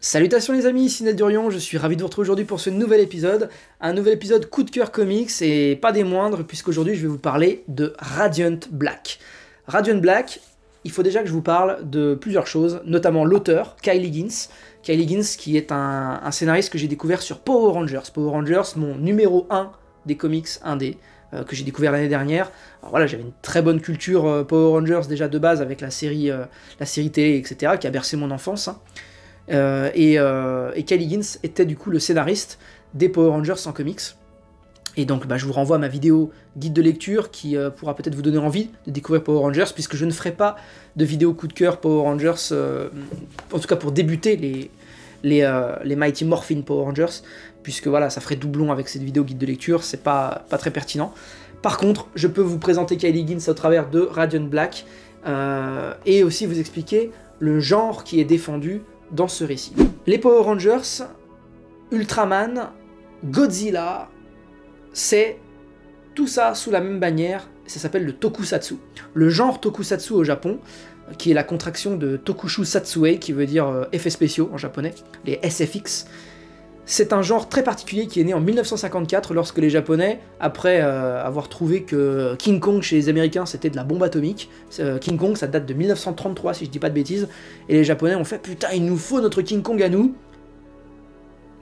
Salutations les amis, ici Ned Durion, je suis ravi de vous retrouver aujourd'hui pour ce nouvel épisode. Un nouvel épisode coup de cœur comics et pas des moindres, puisqu'aujourd'hui je vais vous parler de Radiant Black. Radiant Black, il faut déjà que je vous parle de plusieurs choses, notamment l'auteur, Kyle Higgins. Kyle Higgins qui est un scénariste que j'ai découvert sur Power Rangers. Power Rangers, mon numéro 1 des comics indés, que j'ai découvert l'année dernière. Alors voilà, j'avais une très bonne culture Power Rangers déjà de base avec la série télé, etc., qui a bercé mon enfance. Et Kyle Higgins était du coup le scénariste des Power Rangers en comics. Et donc je vous renvoie à ma vidéo guide de lecture qui pourra peut-être vous donner envie de découvrir Power Rangers, puisque je ne ferai pas de vidéo coup de cœur Power Rangers, en tout cas pour débuter les Mighty Morphin Power Rangers, puisque voilà, ça ferait doublon avec cette vidéo guide de lecture, c'est pas très pertinent. Par contre, je peux vous présenter Kyle Higgins au travers de Radiant Black, et aussi vous expliquer le genre qui est défendu dans ce récit. Les Power Rangers, Ultraman, Godzilla, c'est tout ça sous la même bannière, ça s'appelle le Tokusatsu. Le genre Tokusatsu au Japon, qui est la contraction de Tokushu Satsue, qui veut dire effets spéciaux en japonais, les SFX, c'est un genre très particulier qui est né en 1954 lorsque les Japonais, après avoir trouvé que King Kong chez les Américains c'était de la bombe atomique, King Kong ça date de 1933 si je dis pas de bêtises, et les Japonais ont fait putain il nous faut notre King Kong à nous,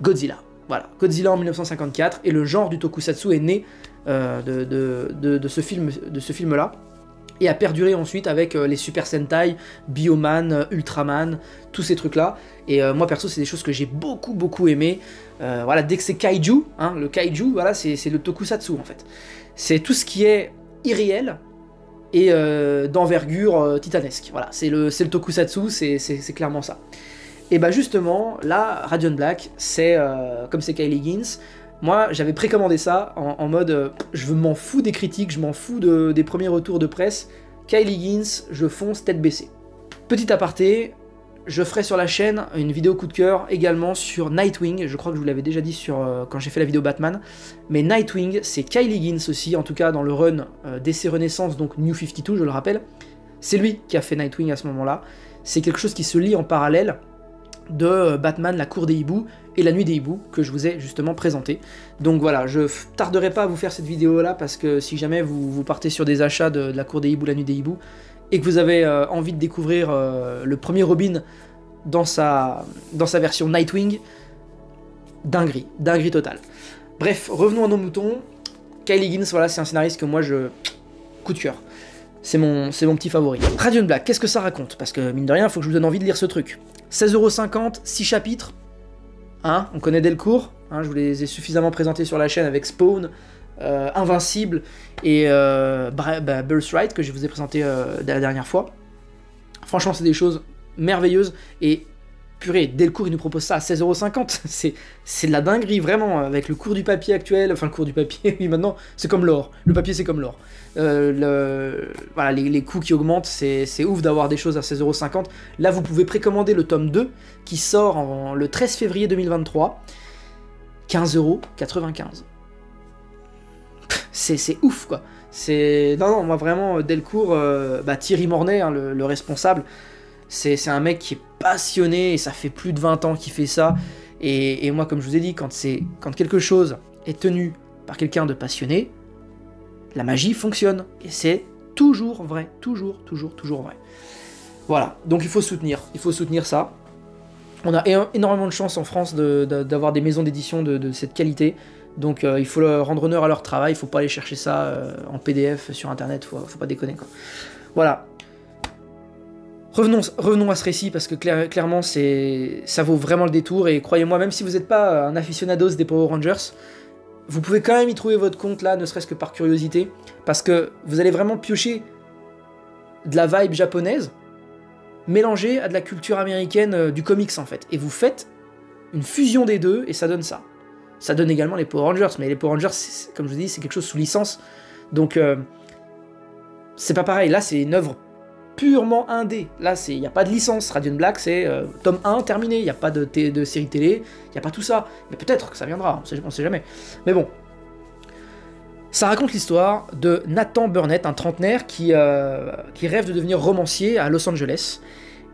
Godzilla. Voilà, Godzilla en 1954, et le genre du Tokusatsu est né de ce film-là, et a perduré ensuite avec les Super Sentai, Bioman, Ultraman, tous ces trucs-là. Et moi perso, c'est des choses que j'ai beaucoup aimé. Voilà, dès que c'est kaiju, hein, le kaiju, voilà, c'est le tokusatsu en fait. C'est tout ce qui est irréel et d'envergure titanesque. Voilà, c'est le tokusatsu, c'est clairement ça. Et bah justement, là, Radiant Black, c'est comme c'est Kyle Higgins. Moi, j'avais précommandé ça en mode je m'en fous des critiques, je m'en fous des premiers retours de presse. Kyle Higgins, je fonce tête baissée. Petit aparté, je ferai sur la chaîne une vidéo coup de cœur également sur Nightwing. Je crois que je vous l'avais déjà dit quand j'ai fait la vidéo Batman. Mais Nightwing, c'est Kyle Higgins aussi, en tout cas dans le run DC Renaissance, donc New 52, je le rappelle. C'est lui qui a fait Nightwing à ce moment-là. C'est quelque chose qui se lit en parallèle de Batman, la cour des hiboux et la nuit des hiboux que je vous ai justement présenté. Donc voilà, je tarderai pas à vous faire cette vidéo là parce que si jamais vous partez sur des achats de la cour des hiboux, la nuit des hiboux, et que vous avez envie de découvrir le premier Robin dans sa version Nightwing, dinguerie totale. Bref, revenons à nos moutons. Kyle Higgins, voilà, c'est un scénariste que moi coup de cœur. C'est mon petit favori. Radiant Black, qu'est-ce que ça raconte? Parce que mine de rien, il faut que je vous donne envie de lire ce truc. 16,50 €, 6 chapitres. Hein, on connaît Delcourt, hein, je vous les ai suffisamment présentés sur la chaîne avec Spawn, Invincible et Birthright que je vous ai présenté la dernière fois. Franchement, c'est des choses merveilleuses et purée, Delcourt il nous propose ça à 16,50 €. C'est de la dinguerie vraiment avec le cours du papier actuel, enfin le cours du papier, oui maintenant c'est comme l'or, le papier c'est comme l'or. Voilà, les coûts qui augmentent, c'est ouf d'avoir des choses à 16,50 €. Là vous pouvez précommander le tome 2 qui sort le 13 février 2023, 15,95 €. C'est ouf quoi. Non, moi vraiment Delcourt, Thierry Mornay, hein, le responsable, c'est un mec qui est passionné et ça fait plus de 20 ans qu'il fait ça. Et moi, comme je vous ai dit, quand quelque chose est tenu par quelqu'un de passionné, la magie fonctionne. Et c'est toujours vrai, toujours vrai. Voilà, donc il faut soutenir ça. On a énormément de chance en France d'avoir des maisons d'édition de cette qualité. Donc il faut leur rendre honneur à leur travail, il faut pas aller chercher ça en PDF sur internet, faut pas déconner quoi. Voilà. Revenons à ce récit parce que clairement ça vaut vraiment le détour et croyez-moi, même si vous n'êtes pas un aficionados des Power Rangers, vous pouvez quand même y trouver votre compte là, ne serait-ce que par curiosité, parce que vous allez vraiment piocher de la vibe japonaise mélangée à de la culture américaine du comics en fait, et vous faites une fusion des deux et ça donne ça. Ça donne également les Power Rangers, mais les Power Rangers, comme je vous dis, c'est quelque chose sous licence, donc c'est pas pareil, là c'est une œuvre purement indé, là il n'y a pas de licence, Radiant Black c'est tome 1 terminé, il n'y a pas de série télé, il n'y a pas tout ça, mais peut-être que ça viendra, on sait jamais. Mais bon, ça raconte l'histoire de Nathan Burnett, un trentenaire qui rêve de devenir romancier à Los Angeles,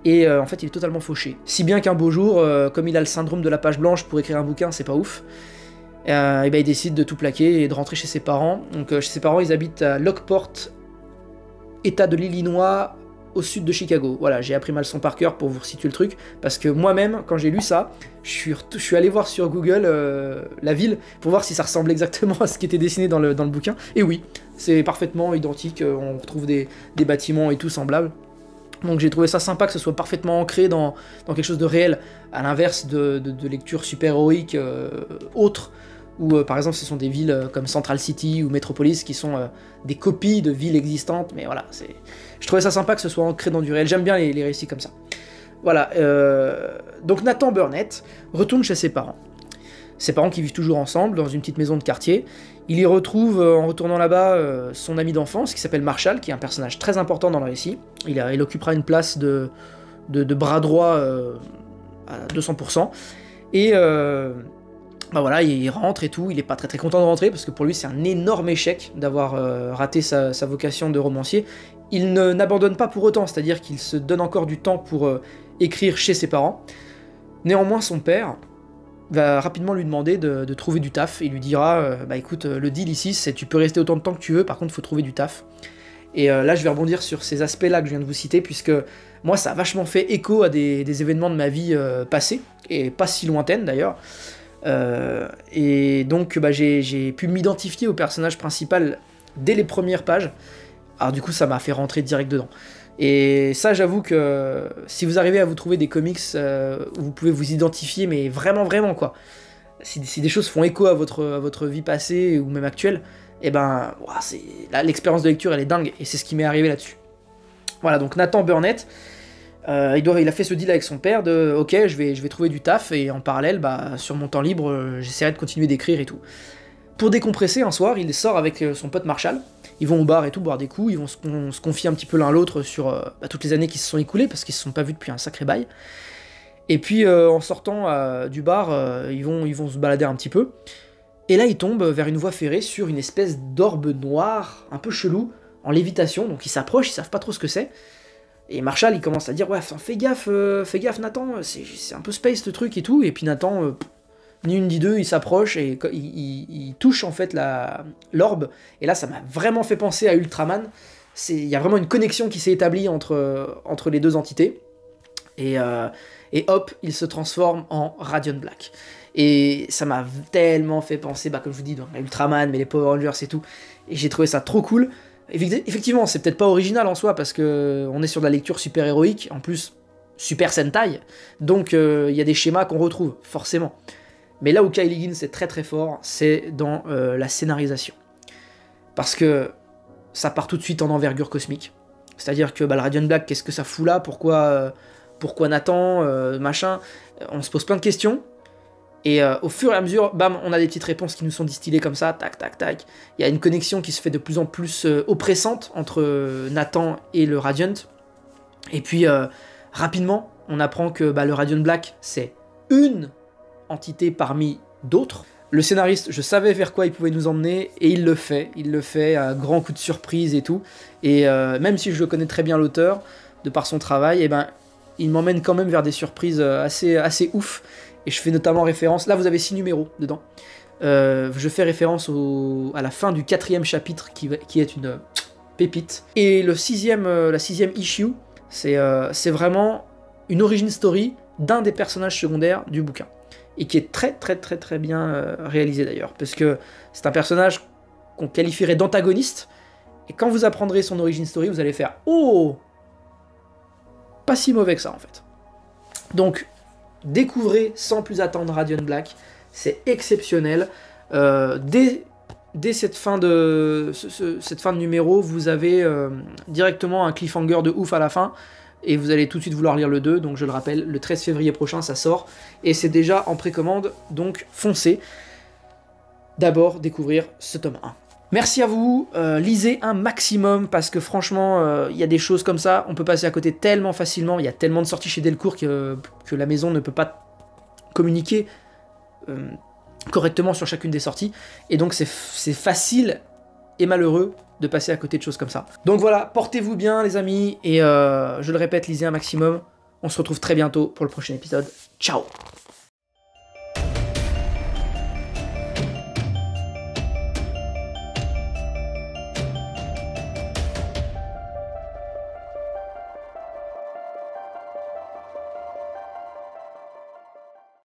et en fait il est totalement fauché. Si bien qu'un beau jour, comme il a le syndrome de la page blanche pour écrire un bouquin, c'est pas ouf, et ben il décide de tout plaquer et de rentrer chez ses parents. Donc chez ses parents, ils habitent à Lockport, état de l'Illinois, au sud de Chicago. Voilà, j'ai appris ma leçon par cœur pour vous situer le truc, parce que moi-même, quand j'ai lu ça, je suis allé voir sur Google la ville, pour voir si ça ressemblait exactement à ce qui était dessiné dans le bouquin, et oui, c'est parfaitement identique, on retrouve des bâtiments et tout semblables. Donc j'ai trouvé ça sympa que ce soit parfaitement ancré dans quelque chose de réel, à l'inverse de lectures super-héroïques autres, où par exemple ce sont des villes comme Central City ou Metropolis qui sont des copies de villes existantes, mais voilà, je trouvais ça sympa que ce soit ancré dans du réel, j'aime bien les récits comme ça. Voilà, donc Nathan Burnett retourne chez ses parents qui vivent toujours ensemble dans une petite maison de quartier. Il y retrouve, en retournant là-bas, son ami d'enfance qui s'appelle Marshall, qui est un personnage très important dans le récit. Il occupera une place de bras droit à 200%. Et bah voilà, il rentre et tout, il est pas très content de rentrer, parce que pour lui c'est un énorme échec d'avoir raté sa vocation de romancier. Il n'abandonne pas pour autant, c'est-à-dire qu'il se donne encore du temps pour écrire chez ses parents. Néanmoins, son père va rapidement lui demander de trouver du taf. Il lui dira bah écoute, le deal ici c'est tu peux rester autant de temps que tu veux, par contre il faut trouver du taf. Et là je vais rebondir sur ces aspects-là que je viens de vous citer, puisque moi ça a vachement fait écho à des événements de ma vie passée, et pas si lointaine d'ailleurs. Et donc bah, j'ai pu m'identifier au personnage principal dès les premières pages. Alors du coup ça m'a fait rentrer direct dedans. Et ça, j'avoue que si vous arrivez à vous trouver des comics où vous pouvez vous identifier, mais vraiment quoi, si des choses font écho à votre vie passée ou même actuelle, et ben l'expérience de lecture elle est dingue, et c'est ce qui m'est arrivé là-dessus. Voilà, donc Nathan Burnett, il a fait ce deal avec son père de ok, je vais trouver du taf, et en parallèle, bah, sur mon temps libre, j'essaierai de continuer d'écrire et tout. Pour décompresser, un soir, il sort avec son pote Marshall. Ils vont au bar et tout, boire des coups, ils vont se confier un petit peu l'un l'autre sur toutes les années qui se sont écoulées, parce qu'ils se sont pas vus depuis un sacré bail. Et puis en sortant du bar, ils vont se balader un petit peu. Et là, ils tombent vers une voie ferrée sur une espèce d'orbe noire, un peu chelou, en lévitation. Donc ils s'approchent, ils savent pas trop ce que c'est. Et Marshall, il commence à dire ouais, fais gaffe Nathan, c'est un peu space ce truc et tout. Et puis Nathan, ni une ni deux, il s'approche et il touche en fait l'orbe. Et là, ça m'a vraiment fait penser à Ultraman. Il y a vraiment une connexion qui s'est établie entre les deux entités. Et hop, il se transforme en Radiant Black. Et ça m'a tellement fait penser, bah, comme je vous dis, à Ultraman, mais les Power Rangers et tout. Et j'ai trouvé ça trop cool. Effectivement, c'est peut-être pas original en soi, parce qu'on est sur de la lecture super héroïque, en plus super Sentai. Donc il y a des schémas qu'on retrouve, forcément. Mais là où Kyle Higgins est très fort, c'est dans la scénarisation. Parce que ça part tout de suite en envergure cosmique. C'est-à-dire que bah, le Radiant Black, qu'est-ce que ça fout là? Pourquoi Nathan, machin? On se pose plein de questions. Et au fur et à mesure, bam, on a des petites réponses qui nous sont distillées comme ça, tac. Il y a une connexion qui se fait de plus en plus oppressante entre Nathan et le Radiant. Et puis, rapidement, on apprend que bah, le Radiant Black, c'est une entité parmi d'autres. Le scénariste, je savais vers quoi il pouvait nous emmener, et il le fait à grands coups de surprise et tout. Et même si je connais très bien l'auteur, de par son travail, et ben, il m'emmène quand même vers des surprises assez ouf. Et je fais notamment référence, là vous avez 6 numéros dedans, je fais référence à la fin du 4e chapitre qui est une pépite. Et la 6e issue, c'est vraiment une origin story d'un des personnages secondaires du bouquin. Et qui est très bien réalisé d'ailleurs, parce que c'est un personnage qu'on qualifierait d'antagoniste, et quand vous apprendrez son origin story, vous allez faire « Oh !» Pas si mauvais que ça en fait. Donc, découvrez sans plus attendre Radiant Black, c'est exceptionnel. Dès cette fin de numéro, vous avez directement un cliffhanger de ouf à la fin, et vous allez tout de suite vouloir lire le 2, donc je le rappelle, le 13 février prochain ça sort, et c'est déjà en précommande, donc foncez. D'abord découvrir ce tome 1. Merci à vous, lisez un maximum, parce que franchement, il y a des choses comme ça, on peut passer à côté tellement facilement, il y a tellement de sorties chez Delcourt que la maison ne peut pas communiquer correctement sur chacune des sorties, et donc c'est facile et malheureux de passer à côté de choses comme ça. Donc voilà, portez-vous bien les amis, et je le répète, lisez un maximum, On se retrouve très bientôt pour le prochain épisode. Ciao!